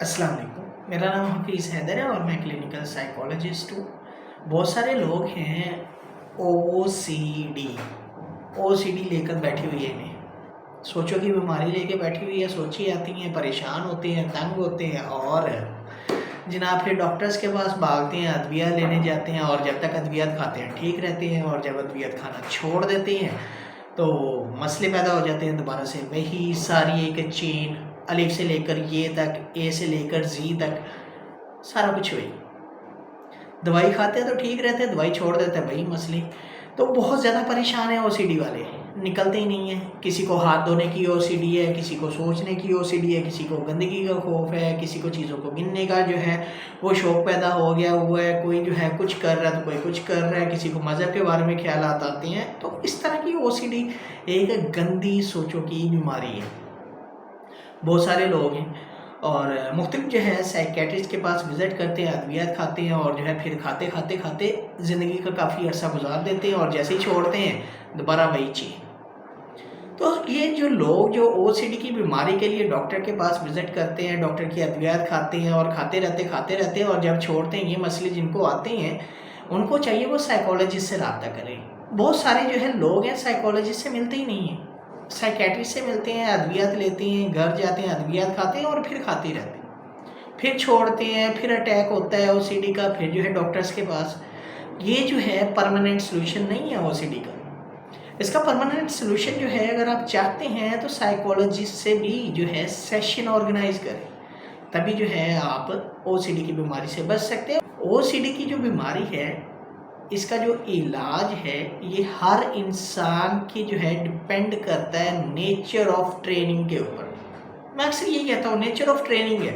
अस्सलाम वालेकुम। मेरा नाम हफीज़ हैदर है और मैं क्लिनिकल साइकोलॉजिस्ट हूँ। बहुत सारे लोग हैं ओसीडी ओसीडी लेकर बैठी हुई है इन्हें। सोचो की बीमारी लेके बैठी हुई है, सोची आती हैं, परेशान होते हैं, तंग होते हैं और जनाब फिर डॉक्टर्स के पास भागते हैं, अद्वियात लेने जाते हैं और जब तक अद्वियात खाते हैं ठीक रहते हैं और जब अद्वियात खाना छोड़ देते हैं तो मसले पैदा हो जाते हैं दोबारा से। वही सारी एक चेन अलिफ से लेकर ये तक, ए से लेकर जी तक, सारा कुछ वही। दवाई खाते हैं तो ठीक रहते हैं, दवाई छोड़ देते हैं वही मसले। तो बहुत ज़्यादा परेशान है ओसीडी वाले, निकलते ही नहीं है। किसी को हाथ धोने की ओसीडी है, किसी को सोचने की ओसीडी है, किसी को गंदगी का खौफ है, किसी को चीज़ों को गिनने का जो है वो शौक पैदा हो गया हुआ है। कोई जो है कुछ कर रहा है तो कोई कुछ कर रहा है, किसी को मज़हब के बारे में ख्यालात आते हैं। तो इस तरह की ओसीडी एक गंदी सोचों की बीमारी है। बहुत सारे लोग हैं और मुख्तलिफ जो है साइकेट्रिस्ट के पास विज़िट करते हैं, अद्वियात खाते हैं और जो है फिर खाते खाते खाते ज़िंदगी का काफ़ी अर्सा गुजार देते हैं और जैसे ही छोड़ते हैं दोबारा वही चीज़। तो ये जो लोग जो ओसीडी की बीमारी के लिए डॉक्टर के पास विज़िट करते हैं, डॉक्टर की अद्वियात खाते हैं और खाते रहते हैं और जब छोड़ते हैं, ये मसले जिनको आते हैं उनको चाहिए वो साइकोलॉजिस्ट से रब्ता करें। बहुत सारे जो है लोग हैं साइकोलॉजिस्ट से मिलते ही नहीं हैं, साइकेट्रिस्ट से मिलते हैं, अद्वियात लेते हैं, घर जाते हैं, अद्वियात खाते हैं और फिर खाते रहते हैं, फिर छोड़ते हैं, फिर अटैक होता है ओसीडी का, फिर जो है डॉक्टर्स के पास। ये जो है परमानेंट सोल्यूशन नहीं है ओसीडी का। इसका परमानेंट सोल्यूशन जो है अगर आप चाहते हैं तो साइकोलॉजिस्ट से भी जो है सेशन ऑर्गेनाइज करें, तभी जो है आप ओसीडी की बीमारी से बच सकते हैं। ओसीडी की जो बीमारी है इसका जो इलाज है ये हर इंसान की जो है डिपेंड करता है नेचर ऑफ ट्रेनिंग के ऊपर। मैं अक्सर यही कहता हूँ नेचर ऑफ ट्रेनिंग है,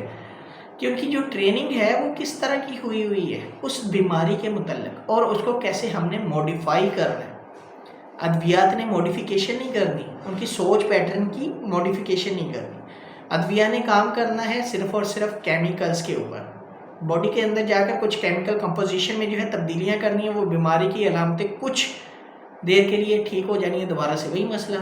क्योंकि जो ट्रेनिंग है वो किस तरह की हुई है उस बीमारी के मुतल्लिक और उसको कैसे हमने मॉडिफाई करना है। अद्वियात ने मॉडिफिकेशन नहीं करनी, उनकी सोच पैटर्न की मॉडिफिकेशन नहीं करनी। अद्विया ने काम करना है सिर्फ और सिर्फ केमिकल्स के ऊपर। बॉडी के अंदर जाकर कुछ केमिकल कंपोजिशन में जो है तब्दीलियां करनी है, वो बीमारी की अलामतें कुछ देर के लिए ठीक हो जानी है, दोबारा से वही मसला।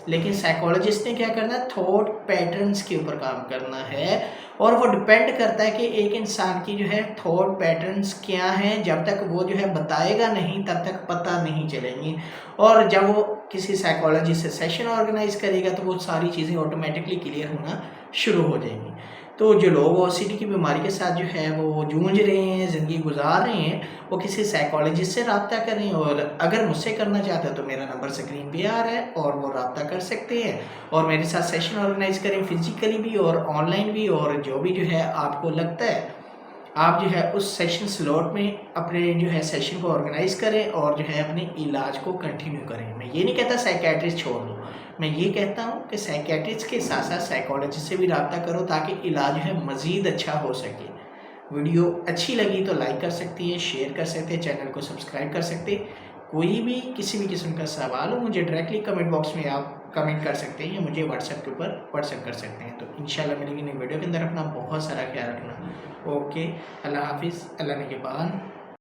लेकिन साइकोलॉजिस्ट ने क्या करना है, थॉट पैटर्न्स के ऊपर काम करना है और वो डिपेंड करता है कि एक इंसान की जो है थॉट पैटर्न्स क्या हैं। जब तक वो जो है बताएगा नहीं तब तक पता नहीं चलेंगी और जब वो किसी साइकोलॉजिस्ट से सेशन ऑर्गेनाइज करेगा तो वो सारी चीज़ें ऑटोमेटिकली क्लियर होना शुरू हो जाएंगी। तो जो लोग ओसीडी की बीमारी के साथ जो है वो जूझ रहे हैं, ज़िंदगी गुजार रहे हैं, वो किसी साइकोलॉजिस्ट से रब्ता करें और अगर मुझसे करना चाहते हैं तो मेरा नंबर स्क्रीन पे आ रहा है और वो रब्ता कर सकते हैं और मेरे साथ सेशन ऑर्गेनाइज करें, फिजिकली भी और ऑनलाइन भी। और जो भी जो है आपको लगता है आप जो है उस सेशन स्लॉट में अपने जो है सेशन को ऑर्गेनाइज करें और जो है अपने इलाज को कंटिन्यू करें। मैं ये नहीं कहता साइकेट्रिस्ट छोड़ दो, मैं ये कहता हूँ कि साइकेट्रिस्ट के साथ साथ साइकोलॉजिस्ट से भी रब्ता करो ताकि इलाज जो है मज़ीद अच्छा हो सके। वीडियो अच्छी लगी तो लाइक कर सकती है, शेयर कर सकते हैं, चैनल को सब्सक्राइब कर सकते हैं। कोई भी किसी भी किस्म का सवाल हो मुझे डायरेक्टली कमेंट बॉक्स में आप कमेंट कर सकते हैं या मुझे व्हाट्सएप के ऊपर व्हाट्सएप कर सकते हैं। तो इंशाल्लाह मिलेंगे नई वीडियो के अंदर। अपना बहुत सारा ख्याल रखना। ओके, अल्लाह हाफिज़, अल्लाह निगहबान।